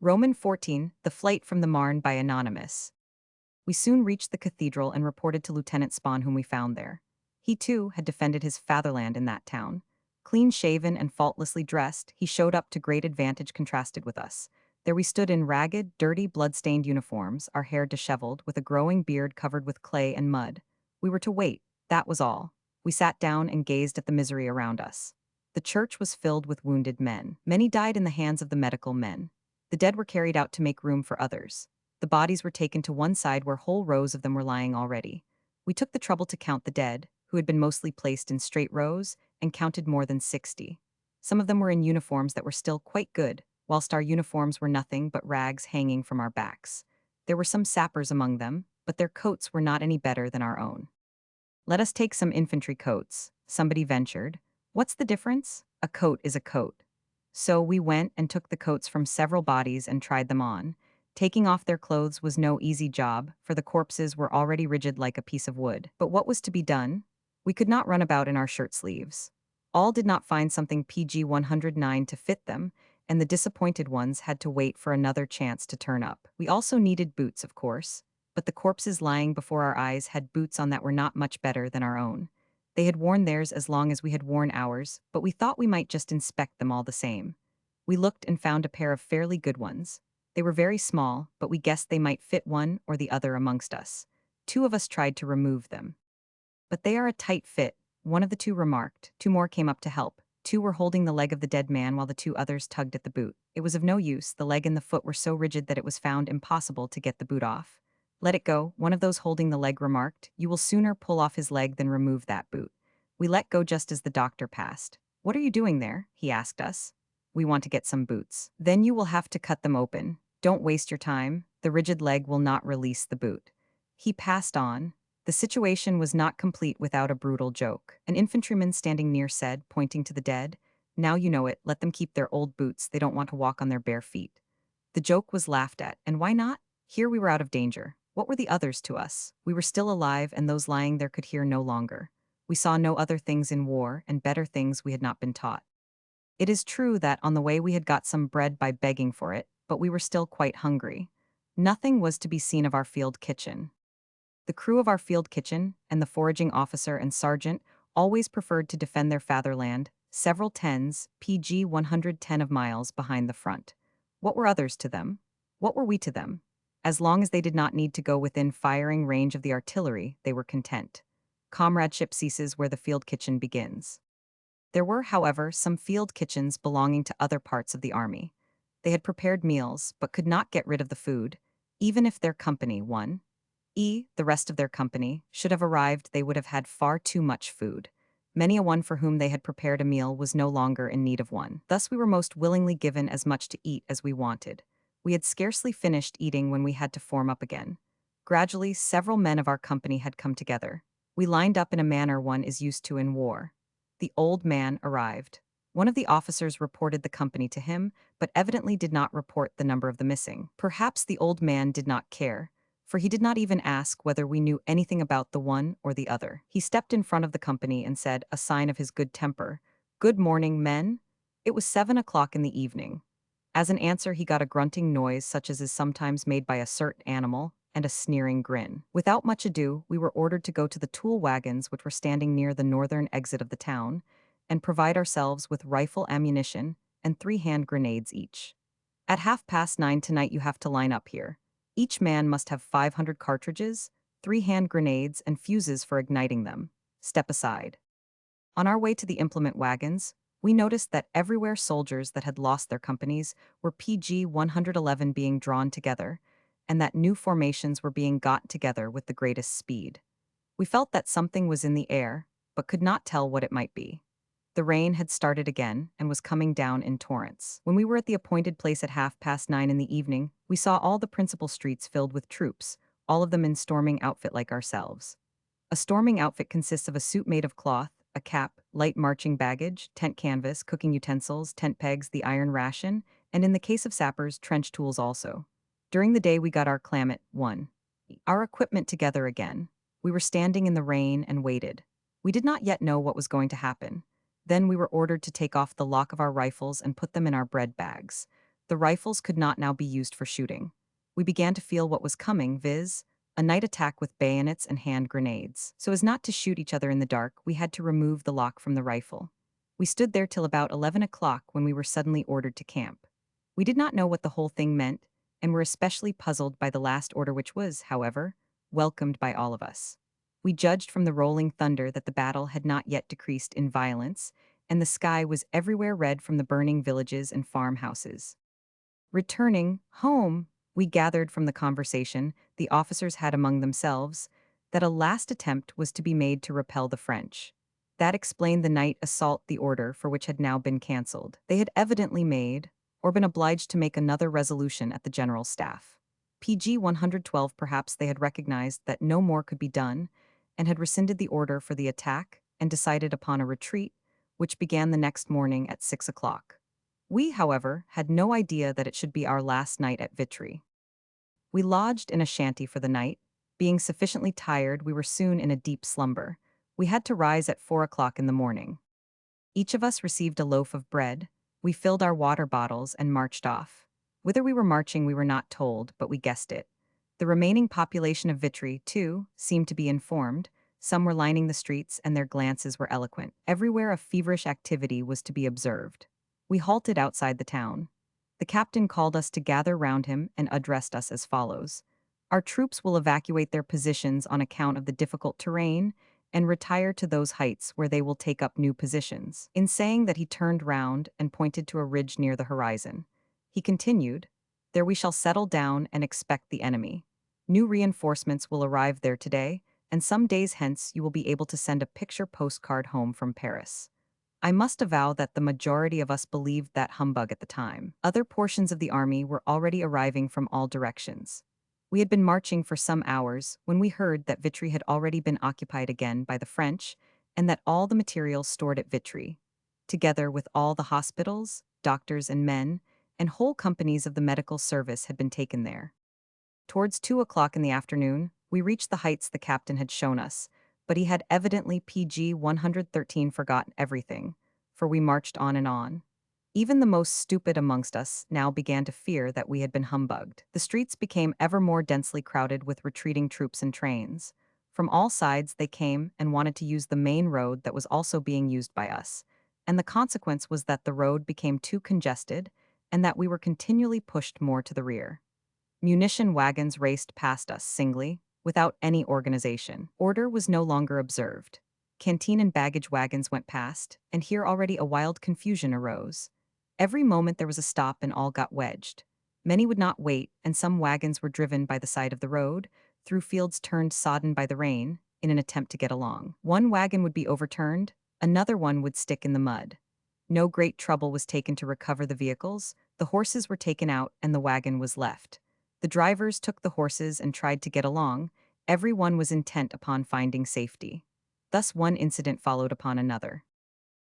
Roman 14, The Flight from the Marne by Anonymous. We soon reached the cathedral and reported to Lieutenant Spahn whom we found there. He too had defended his fatherland in that town. Clean-shaven and faultlessly dressed, he showed up to great advantage contrasted with us. There we stood in ragged, dirty, blood-stained uniforms, our hair disheveled, with a growing beard covered with clay and mud. We were to wait, that was all. We sat down and gazed at the misery around us. The church was filled with wounded men. Many died in the hands of the medical men. The dead were carried out to make room for others. The bodies were taken to one side where whole rows of them were lying already. We took the trouble to count the dead, who had been mostly placed in straight rows, and counted more than 60. Some of them were in uniforms that were still quite good, whilst our uniforms were nothing but rags hanging from our backs. There were some sappers among them, but their coats were not any better than our own. "Let us take some infantry coats," somebody ventured. "What's the difference? A coat is a coat." So we went and took the coats from several bodies and tried them on. Taking off their clothes was no easy job, for the corpses were already rigid like a piece of wood. But what was to be done? We could not run about in our shirt sleeves. All did not find something PG 109 to fit them, and the disappointed ones had to wait for another chance to turn up. We also needed boots, of course, but the corpses lying before our eyes had boots on that were not much better than our own. They had worn theirs as long as we had worn ours, but we thought we might just inspect them all the same. We looked and found a pair of fairly good ones. They were very small, but we guessed they might fit one or the other amongst us. Two of us tried to remove them. "But they are a tight fit," one of the two remarked. Two more came up to help. Two were holding the leg of the dead man while the two others tugged at the boot. It was of no use, the leg and the foot were so rigid that it was found impossible to get the boot off. "Let it go," one of those holding the leg remarked. "You will sooner pull off his leg than remove that boot." We let go just as the doctor passed. "What are you doing there?" he asked us. "We want to get some boots." "Then you will have to cut them open. Don't waste your time. The rigid leg will not release the boot." He passed on. The situation was not complete without a brutal joke. An infantryman standing near said, pointing to the dead, "Now you know it, let them keep their old boots, they don't want to walk on their bare feet." The joke was laughed at, and why not? Here we were out of danger. What were the others to us? We were still alive, and those lying there could hear no longer. We saw no other things in war, and better things we had not been taught. It is true that on the way we had got some bread by begging for it, but we were still quite hungry. Nothing was to be seen of our field kitchen. The crew of our field kitchen, and the foraging officer and sergeant, always preferred to defend their fatherland, several tens, PG 110 of miles behind the front. What were others to them? What were we to them? As long as they did not need to go within firing range of the artillery, they were content. Comradeship ceases where the field kitchen begins. There were, however, some field kitchens belonging to other parts of the army. They had prepared meals, but could not get rid of the food, even if their company, the rest of their company, should have arrived. They would have had far too much food. Many a one for whom they had prepared a meal was no longer in need of one. Thus we were most willingly given as much to eat as we wanted. We had scarcely finished eating when we had to form up again. Gradually, several men of our company had come together. We lined up in a manner one is used to in war. The old man arrived. One of the officers reported the company to him, but evidently did not report the number of the missing. Perhaps the old man did not care, for he did not even ask whether we knew anything about the one or the other. He stepped in front of the company and said, a sign of his good temper, "Good morning, men." It was 7 o'clock in the evening. As an answer he got a grunting noise such as is sometimes made by a certain animal, and a sneering grin. Without much ado, we were ordered to go to the tool wagons which were standing near the northern exit of the town, and provide ourselves with rifle ammunition and 3 hand grenades each. "At 9:30 tonight you have to line up here. Each man must have 500 cartridges, 3 hand grenades, and fuses for igniting them. Step aside." On our way to the implement wagons, we noticed that everywhere soldiers that had lost their companies were PG 111 being drawn together, and that new formations were being got together with the greatest speed. We felt that something was in the air, but could not tell what it might be. The rain had started again and was coming down in torrents. When we were at the appointed place at 9:30 in the evening, we saw all the principal streets filled with troops, all of them in storming outfit like ourselves. A storming outfit consists of a suit made of cloth, a cap, light marching baggage, tent canvas, cooking utensils, tent pegs, the iron ration, and in the case of sappers, trench tools also. During the day we got our our equipment together again. We were standing in the rain and waited. We did not yet know what was going to happen. Then we were ordered to take off the lock of our rifles and put them in our bread bags. The rifles could not now be used for shooting. We began to feel what was coming, viz., a night attack with bayonets and hand grenades. So as not to shoot each other in the dark, we had to remove the lock from the rifle. We stood there till about 11 o'clock when we were suddenly ordered to camp. We did not know what the whole thing meant, and were especially puzzled by the last order, which was, however, welcomed by all of us. We judged from the rolling thunder that the battle had not yet decreased in violence, and the sky was everywhere red from the burning villages and farmhouses. Returning home, we gathered from the conversation the officers had among themselves that a last attempt was to be made to repel the French. That explained the night assault, the order for which had now been cancelled. They had evidently made, or been obliged to make another resolution at the General Staff. PG 112, perhaps they had recognized that no more could be done, and had rescinded the order for the attack and decided upon a retreat, which began the next morning at 6 o'clock. We, however, had no idea that it should be our last night at Vitry. We lodged in a shanty for the night. Being sufficiently tired, we were soon in a deep slumber. We had to rise at 4 o'clock in the morning. Each of us received a loaf of bread. We filled our water bottles and marched off. Whither we were marching we were not told, but we guessed it. The remaining population of Vitry, too, seemed to be informed. Some were lining the streets, and their glances were eloquent. Everywhere a feverish activity was to be observed. We halted outside the town. The captain called us to gather round him and addressed us as follows. Our troops will evacuate their positions on account of the difficult terrain and retire to those heights where they will take up new positions. In saying that, he turned round and pointed to a ridge near the horizon. He continued, "There we shall settle down and expect the enemy. New reinforcements will arrive there today, and some days hence you will be able to send a picture postcard home from Paris." I must avow that the majority of us believed that humbug at the time. Other portions of the army were already arriving from all directions. We had been marching for some hours when we heard that Vitry had already been occupied again by the French, and that all the materials stored at Vitry, together with all the hospitals, doctors and men, and whole companies of the medical service, had been taken there. Towards 2 o'clock in the afternoon, we reached the heights the captain had shown us, but he had evidently PG 113 forgotten everything, for we marched on and on. Even the most stupid amongst us now began to fear that we had been humbugged. The streets became ever more densely crowded with retreating troops and trains. From all sides they came and wanted to use the main road that was also being used by us, and the consequence was that the road became too congested and that we were continually pushed more to the rear. Munition wagons raced past us singly, without any organization. Order was no longer observed. Canteen and baggage wagons went past, and here already a wild confusion arose. Every moment there was a stop and all got wedged. Many would not wait, and some wagons were driven by the side of the road, through fields turned sodden by the rain, in an attempt to get along. One wagon would be overturned, another one would stick in the mud. No great trouble was taken to recover the vehicles. The horses were taken out and the wagon was left. The drivers took the horses and tried to get along. Every one was intent upon finding safety. Thus one incident followed upon another.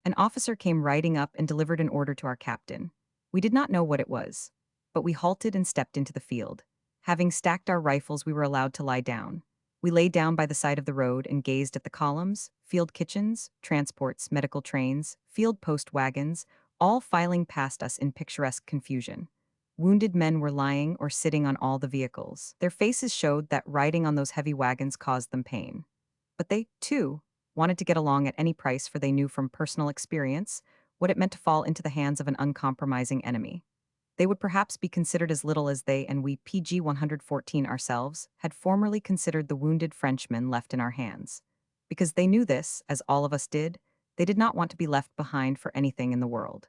An officer came riding up and delivered an order to our captain. We did not know what it was, but we halted and stepped into the field. Having stacked our rifles, we were allowed to lie down. We lay down by the side of the road and gazed at the columns, field kitchens, transports, medical trains, field post wagons, all filing past us in picturesque confusion. Wounded men were lying or sitting on all the vehicles. Their faces showed that riding on those heavy wagons caused them pain. But they, too, wanted to get along at any price, for they knew from personal experience what it meant to fall into the hands of an uncompromising enemy. They would perhaps be considered as little as they and we PG 114 ourselves had formerly considered the wounded Frenchmen left in our hands. Because they knew this, as all of us did, they did not want to be left behind for anything in the world.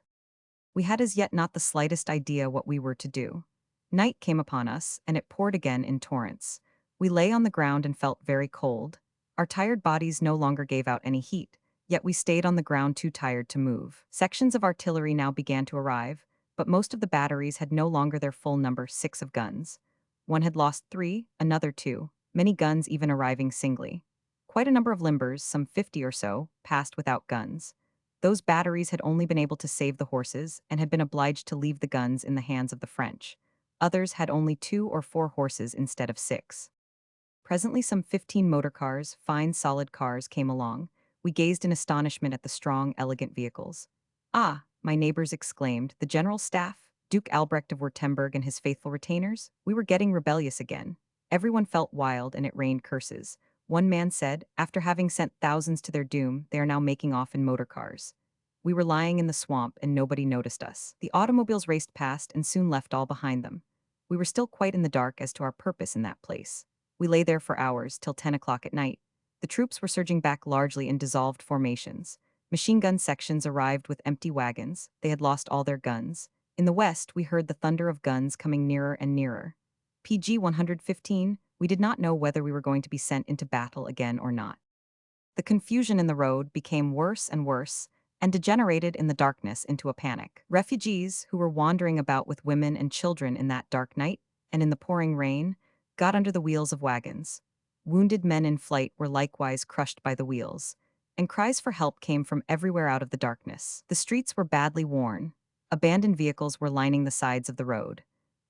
We had as yet not the slightest idea what we were to do. Night came upon us, and it poured again in torrents. We lay on the ground and felt very cold. Our tired bodies no longer gave out any heat, yet we stayed on the ground too tired to move. Sections of artillery now began to arrive, but most of the batteries had no longer their full number 6 of guns. One had lost 3, another 2, many guns even arriving singly. Quite a number of limbers, some 50 or so, passed without guns. Those batteries had only been able to save the horses and had been obliged to leave the guns in the hands of the French. Others had only 2 or 4 horses instead of 6. Presently some 15 motorcars, fine solid cars, came along. We gazed in astonishment at the strong, elegant vehicles. "Ah," my neighbors exclaimed, "the General Staff? Duke Albrecht of Württemberg and his faithful retainers? We were getting rebellious again. Everyone felt wild and it rained curses. One man said, after having sent thousands to their doom, they are now making off in motorcars. We were lying in the swamp and nobody noticed us. The automobiles raced past and soon left all behind them. We were still quite in the dark as to our purpose in that place. We lay there for hours, till 10 o'clock at night. The troops were surging back largely in dissolved formations. Machine gun sections arrived with empty wagons. They had lost all their guns. In the west, we heard the thunder of guns coming nearer and nearer. PG 115, we did not know whether we were going to be sent into battle again or not. The confusion in the road became worse and worse, and degenerated in the darkness into a panic. Refugees, who were wandering about with women and children in that dark night, and in the pouring rain, got under the wheels of wagons. Wounded men in flight were likewise crushed by the wheels, and cries for help came from everywhere out of the darkness. The streets were badly worn. Abandoned vehicles were lining the sides of the road.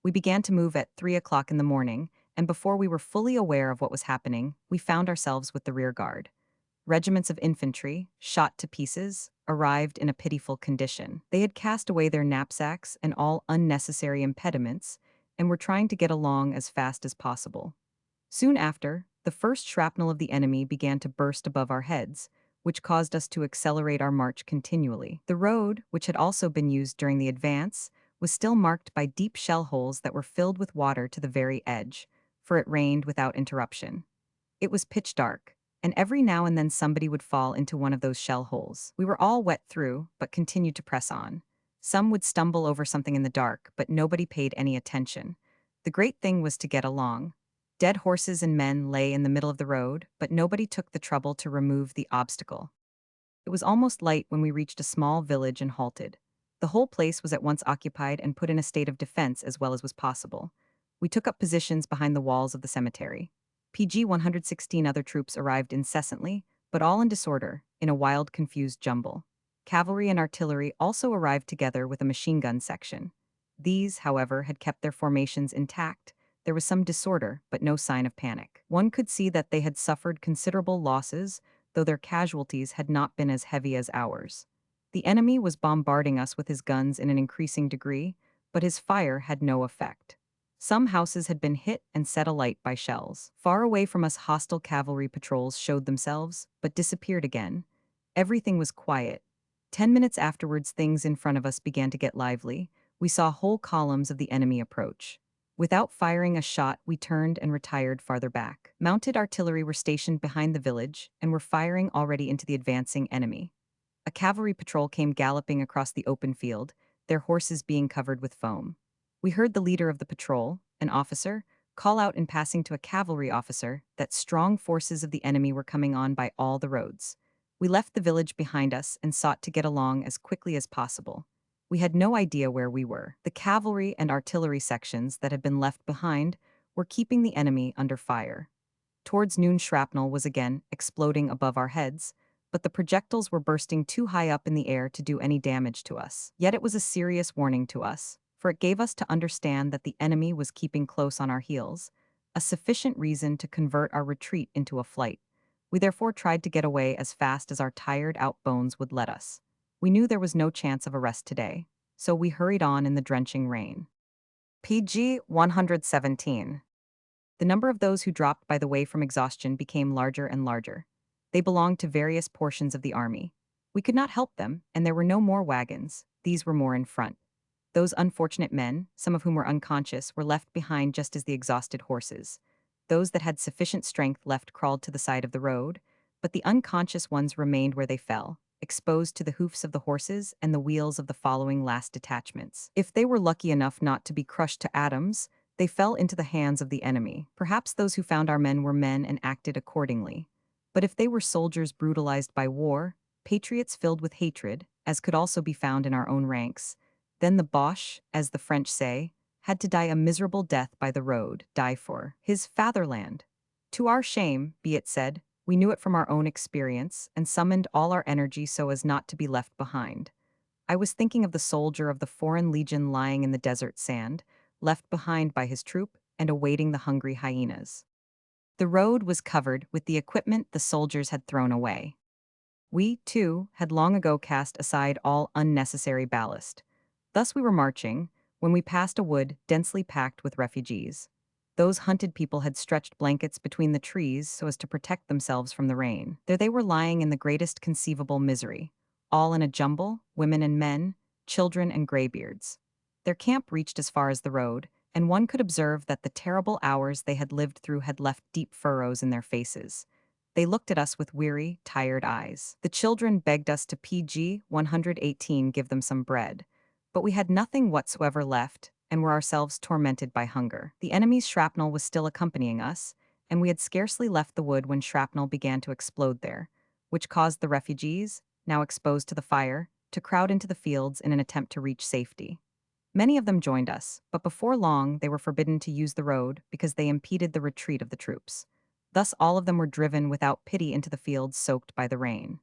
We began to move at 3 o'clock in the morning, and before we were fully aware of what was happening, we found ourselves with the rear guard. Regiments of infantry, shot to pieces, arrived in a pitiful condition. They had cast away their knapsacks and all unnecessary impediments, and were trying to get along as fast as possible. Soon after, the first shrapnel of the enemy began to burst above our heads, which caused us to accelerate our march continually. The road, which had also been used during the advance, was still marked by deep shell holes that were filled with water to the very edge, for it rained without interruption. It was pitch dark, and every now and then somebody would fall into one of those shell holes. We were all wet through, but continued to press on. Some would stumble over something in the dark, but nobody paid any attention. The great thing was to get along. Dead horses and men lay in the middle of the road, but nobody took the trouble to remove the obstacle. It was almost light when we reached a small village and halted. The whole place was at once occupied and put in a state of defense as well as was possible. We took up positions behind the walls of the cemetery. PG 116 other troops arrived incessantly, but all in disorder, in a wild, confused jumble. Cavalry and artillery also arrived together with a machine gun section. These, however, had kept their formations intact. There was some disorder, but no sign of panic. One could see that they had suffered considerable losses, though their casualties had not been as heavy as ours. The enemy was bombarding us with his guns in an increasing degree, but his fire had no effect. Some houses had been hit and set alight by shells. Far away from us, hostile cavalry patrols showed themselves, but disappeared again. Everything was quiet. 10 minutes afterwards, things in front of us began to get lively. We saw whole columns of the enemy approach. Without firing a shot, we turned and retired farther back. Mounted artillery were stationed behind the village and were firing already into the advancing enemy. A cavalry patrol came galloping across the open field, their horses being covered with foam. We heard the leader of the patrol, an officer, call out in passing to a cavalry officer that strong forces of the enemy were coming on by all the roads. We left the village behind us and sought to get along as quickly as possible. We had no idea where we were. The cavalry and artillery sections that had been left behind were keeping the enemy under fire. Towards noon, shrapnel was again exploding above our heads, but the projectiles were bursting too high up in the air to do any damage to us. Yet it was a serious warning to us, for it gave us to understand that the enemy was keeping close on our heels, a sufficient reason to convert our retreat into a flight. We therefore tried to get away as fast as our tired-out bones would let us. We knew there was no chance of a rest today, so we hurried on in the drenching rain. PG 117. The number of those who dropped by the way from exhaustion became larger and larger. They belonged to various portions of the army. We could not help them, and there were no more wagons. These were more in front. Those unfortunate men, some of whom were unconscious, were left behind just as the exhausted horses. Those that had sufficient strength left crawled to the side of the road, but the unconscious ones remained where they fell, exposed to the hoofs of the horses and the wheels of the following last detachments. If they were lucky enough not to be crushed to atoms, they fell into the hands of the enemy. Perhaps those who found our men were men and acted accordingly. But if they were soldiers brutalized by war, patriots filled with hatred, as could also be found in our own ranks, then the Boche, as the French say, had to die a miserable death by the road, die for his fatherland. To our shame, be it said, we knew it from our own experience and summoned all our energy so as not to be left behind. I was thinking of the soldier of the Foreign Legion lying in the desert sand, left behind by his troop and awaiting the hungry hyenas. The road was covered with the equipment the soldiers had thrown away. We, too, had long ago cast aside all unnecessary ballast. Thus we were marching, when we passed a wood densely packed with refugees. Those hunted people had stretched blankets between the trees so as to protect themselves from the rain. There they were lying in the greatest conceivable misery, all in a jumble, women and men, children and graybeards. Their camp reached as far as the road, and one could observe that the terrible hours they had lived through had left deep furrows in their faces. They looked at us with weary, tired eyes. The children begged us to PG 118 give them some bread, but we had nothing whatsoever left and were ourselves tormented by hunger. The enemy's shrapnel was still accompanying us, and we had scarcely left the wood when shrapnel began to explode there, which caused the refugees, now exposed to the fire, to crowd into the fields in an attempt to reach safety. Many of them joined us, but before long they were forbidden to use the road because they impeded the retreat of the troops. Thus all of them were driven without pity into the fields soaked by the rain.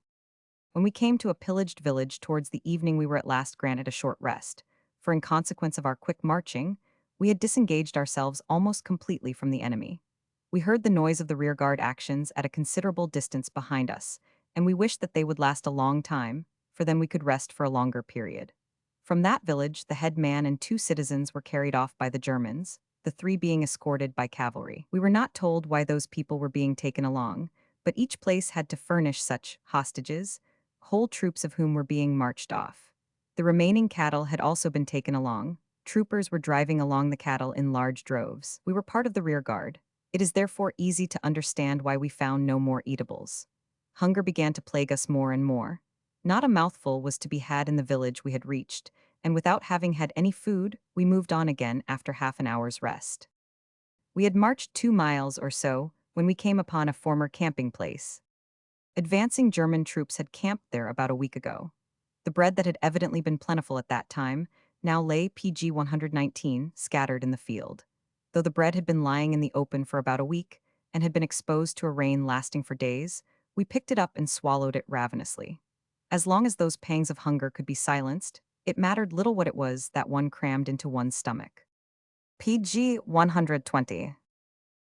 When we came to a pillaged village towards the evening, we were at last granted a short rest, for in consequence of our quick marching, we had disengaged ourselves almost completely from the enemy. We heard the noise of the rearguard actions at a considerable distance behind us, and we wished that they would last a long time, for then we could rest for a longer period. From that village, the head man and 2 citizens were carried off by the Germans, the 3 being escorted by cavalry. We were not told why those people were being taken along, but each place had to furnish such hostages, whole troops of whom were being marched off. The remaining cattle had also been taken along. Troopers were driving along the cattle in large droves. We were part of the rear guard. It is therefore easy to understand why we found no more eatables. Hunger began to plague us more and more. Not a mouthful was to be had in the village we had reached, and without having had any food, we moved on again after half an hour's rest. We had marched 2 miles or so when we came upon a former camping place. Advancing German troops had camped there about a week ago. The bread that had evidently been plentiful at that time now lay PG 119 scattered in the field. Though the bread had been lying in the open for about a week and had been exposed to a rain lasting for days, we picked it up and swallowed it ravenously. As long as those pangs of hunger could be silenced, it mattered little what it was that one crammed into one's stomach. PG 120.